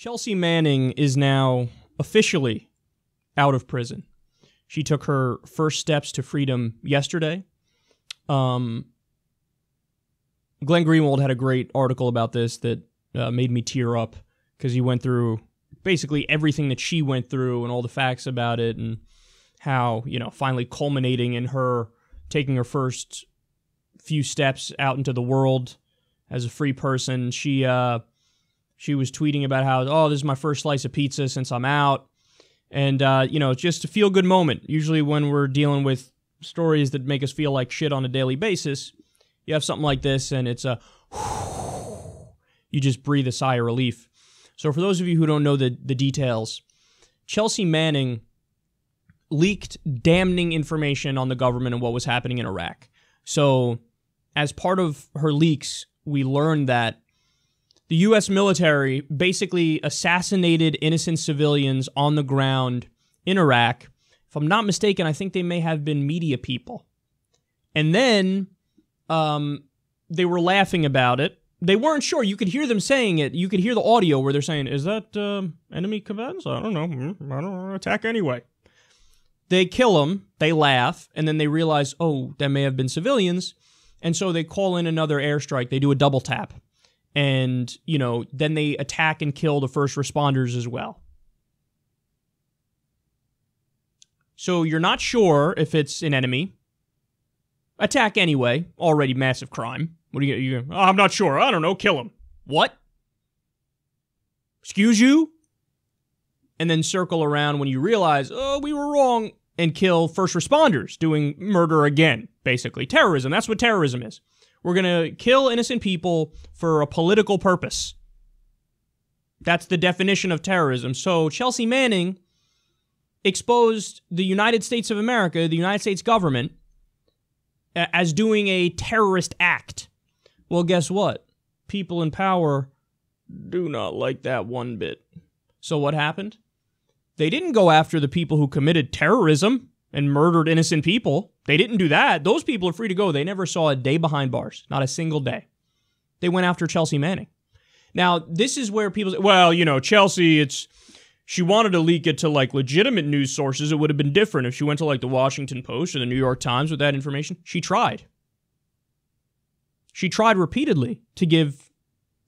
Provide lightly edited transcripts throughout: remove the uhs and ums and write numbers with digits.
Chelsea Manning is now officially out of prison. She took her first steps to freedom yesterday. Glenn Greenwald had a great article about this that made me tear up because he went through basically everything that she went through and all the facts about it and how, finally culminating in her taking her first few steps out into the world as a free person. She was tweeting about how, this is my first slice of pizza since I'm out. And, it's just a feel-good moment. Usually when we're dealing with stories that make us feel like shit on a daily basis, you have something like this, and it's you just breathe a sigh of relief. So for those of you who don't know the details, Chelsea Manning leaked damning information on the government and what was happening in Iraq. So as part of her leaks, we learned that the U.S. military basically assassinated innocent civilians on the ground in Iraq. If I'm not mistaken, I think they may have been media people. And then they were laughing about it. They weren't sure. You could hear them saying it. You could hear the audio where they're saying, is that enemy combatants? I don't know. I don't want to attack anyway. They kill them. They laugh. And then they realize, that may have been civilians. And so they call in another airstrike. They do a double tap. And, then they attack and kill the first responders as well. So you're not sure if it's an enemy. Attack anyway. Already massive crime. What do you I'm not sure. I don't know. Kill him. What? Excuse you? And then circle around when you realize, we were wrong, and kill first responders, doing murder again, basically. Terrorism. That's what terrorism is. We're going to kill innocent people for a political purpose. That's the definition of terrorism. So Chelsea Manning exposed the United States of America, the United States government, as doing a terrorist act. Well, guess what? People in power do not like that one bit. So what happened? They didn't go after the people who committed terrorism and murdered innocent people. They didn't do that. Those people are free to go. They never saw a day behind bars. Not a single day. They went after Chelsea Manning. Now, this is where people say, well, Chelsea, she wanted to leak it to, legitimate news sources. It would have been different if she went to, the Washington Post or the New York Times with that information. She tried. She tried repeatedly to give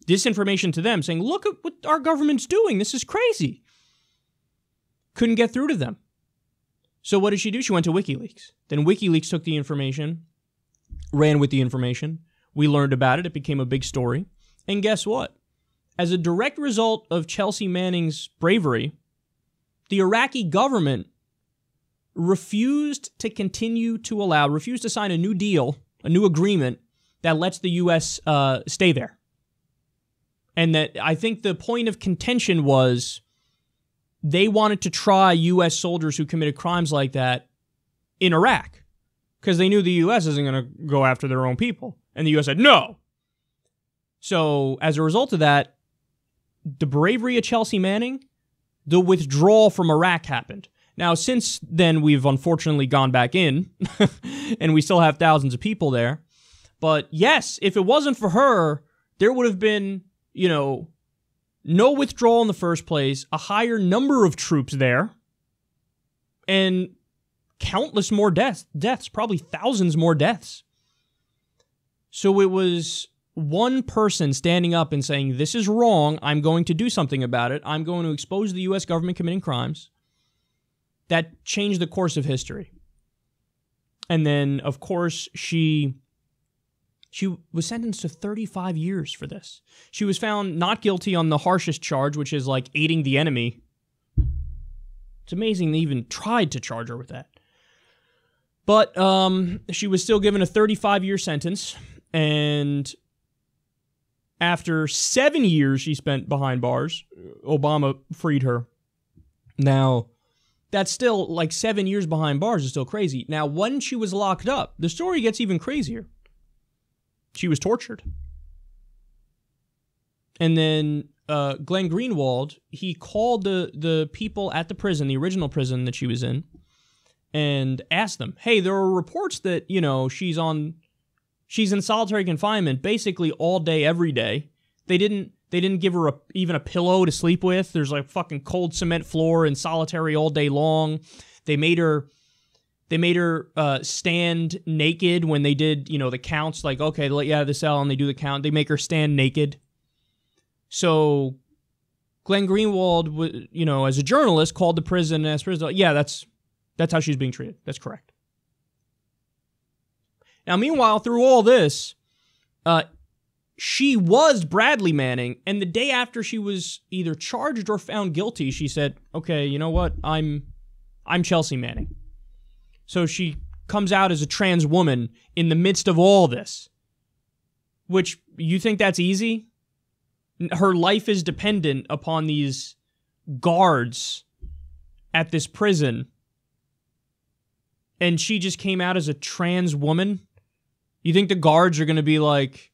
disinformation to them, saying, look at what our government's doing. This is crazy. Couldn't get through to them. So what did she do? She went to WikiLeaks. Then WikiLeaks took the information, ran with the information. We learned about it. It became a big story. And guess what? As a direct result of Chelsea Manning's bravery, the Iraqi government refused to sign a new deal, a new agreement that lets the U.S. Stay there. And that I think the point of contention was they wanted to try U.S. soldiers who committed crimes like that in Iraq because they knew the U.S. isn't going to go after their own people. And the U.S. said, no. So as a result of that, the bravery of Chelsea Manning, the withdrawal from Iraq happened. Now, since then, we've unfortunately gone back in, and we still have thousands of people there. But yes, if it wasn't for her, there would have been, no withdrawal in the first place, a higher number of troops there, and countless more deaths, probably thousands more deaths. So it was one person standing up and saying, this is wrong, I'm going to do something about it, I'm going to expose the U.S. government committing crimes, that changed the course of history. And then, of course, she was sentenced to 35 years for this. She was found not guilty on the harshest charge, which is aiding the enemy. It's amazing they even tried to charge her with that. But she was still given a 35-year sentence, and after 7 years she spent behind bars, Obama freed her. Now, that's still, 7 years behind bars is still crazy. Now, when she was locked up, the story gets even crazier. She was tortured. And then Glenn Greenwald, he called the people at the prison, the original prison that she was in, and asked them, hey, there are reports that, she's in solitary confinement basically all day, every day. They didn't They didn't give her even a pillow to sleep with. There's like fucking cold cement floor and solitary all day long. They made her stand naked when they did, the counts. Like, okay, they let you out of the cell and they do the count. They make her stand naked. So Glenn Greenwald, as a journalist, called the prison and asked prison, yeah, that's how she's being treated. That's correct. Now, meanwhile, through all this, she was Bradley Manning, and the day after she was either charged or found guilty, she said, okay, you know what? I'm Chelsea Manning. So she comes out as a trans woman in the midst of all this. Which, you think that's easy? Her life is dependent upon these guards at this prison, and she just came out as a trans woman? You think the guards are going to be like,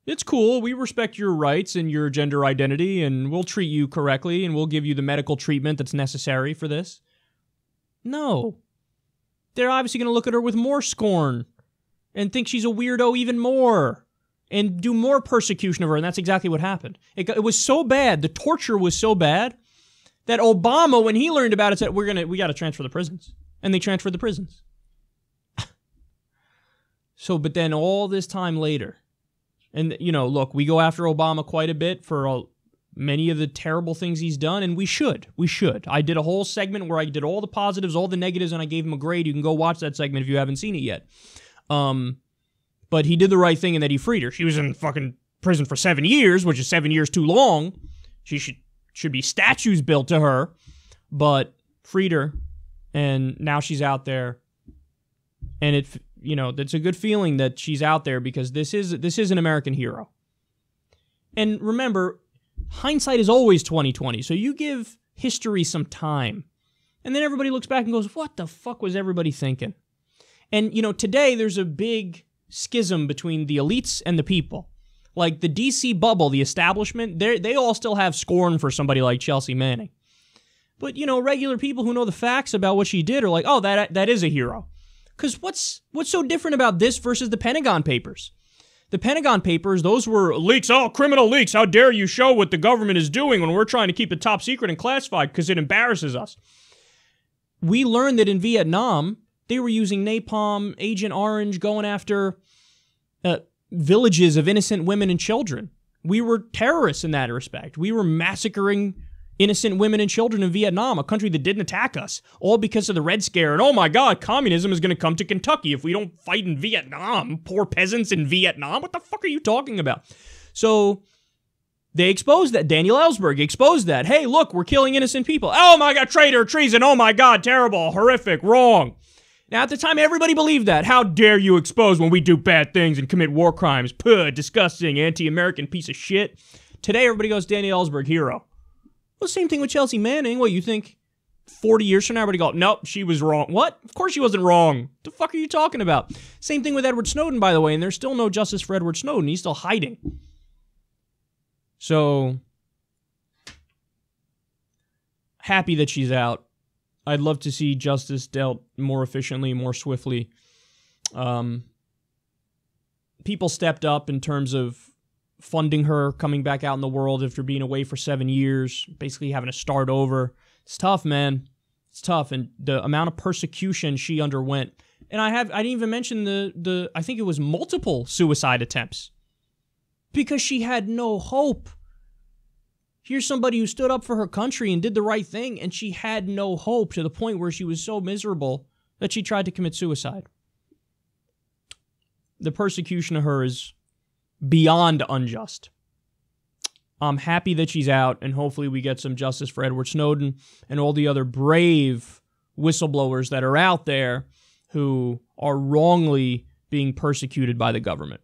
it's cool, we respect your rights and your gender identity, and we'll treat you correctly, and we'll give you the medical treatment that's necessary for this? No. They're obviously going to look at her with more scorn and think she's a weirdo even more and do more persecution of her, and that's exactly what happened. It was so bad, the torture was so bad, that Obama, when he learned about it, said, we got to transfer the prisons. And they transferred the prisons. But then all this time later, and, look, we go after Obama quite a bit for many of the terrible things he's done, and we should. I did a whole segment where I did all the positives, all the negatives, and I gave him a grade. You can go watch that segment if you haven't seen it yet. But he did the right thing in that he freed her. She was in fucking prison for 7 years, which is 7 years too long. She should be statues built to her, but freed her, and now she's out there, and it's a good feeling that she's out there because this is an American hero. And remember, hindsight is always 20/20, so you give history some time, and then everybody looks back and goes, what the fuck was everybody thinking? And, today there's a big schism between the elites and the people. Like the DC bubble, the establishment, they all still have scorn for somebody like Chelsea Manning. But, regular people who know the facts about what she did are like, oh, that is a hero. Because what's so different about this versus the Pentagon Papers? The Pentagon Papers, those were leaks, criminal leaks. How dare you show what the government is doing when we're trying to keep it top secret and classified because it embarrasses us. We learned that in Vietnam, they were using napalm, Agent Orange, going after villages of innocent women and children. We were terrorists in that respect. We were massacring innocent women and children in Vietnam, a country that didn't attack us, all because of the Red Scare. And oh my God, communism is going to come to Kentucky if we don't fight in Vietnam. Poor peasants in Vietnam. What the fuck are you talking about? So they exposed that. Daniel Ellsberg exposed that. Hey, look, we're killing innocent people. Oh my God, traitor, treason. Oh my God, terrible, horrific, wrong. Now, at the time, everybody believed that. How dare you expose when we do bad things and commit war crimes? Puh, disgusting, anti-American piece of shit. Today, everybody goes, Daniel Ellsberg, hero. Well, same thing with Chelsea Manning. What, you think 40 years from now, everybody go, nope, she was wrong. What? Of course she wasn't wrong. The fuck are you talking about? Same thing with Edward Snowden, by the way, and there's still no justice for Edward Snowden. He's still hiding. So, happy that she's out. I'd love to see justice dealt more efficiently, more swiftly. People stepped up in terms of funding her, coming back out in the world after being away for 7 years, basically having to start over. It's tough, man. It's tough. And the amount of persecution she underwent. And I didn't even mention the I think it was multiple suicide attempts. Because she had no hope. Here's somebody who stood up for her country and did the right thing, and she had no hope to the point where she was so miserable that she tried to commit suicide. The persecution of her is beyond unjust. I'm happy that she's out, and hopefully we get some justice for Edward Snowden and all the other brave whistleblowers that are out there who are wrongly being persecuted by the government.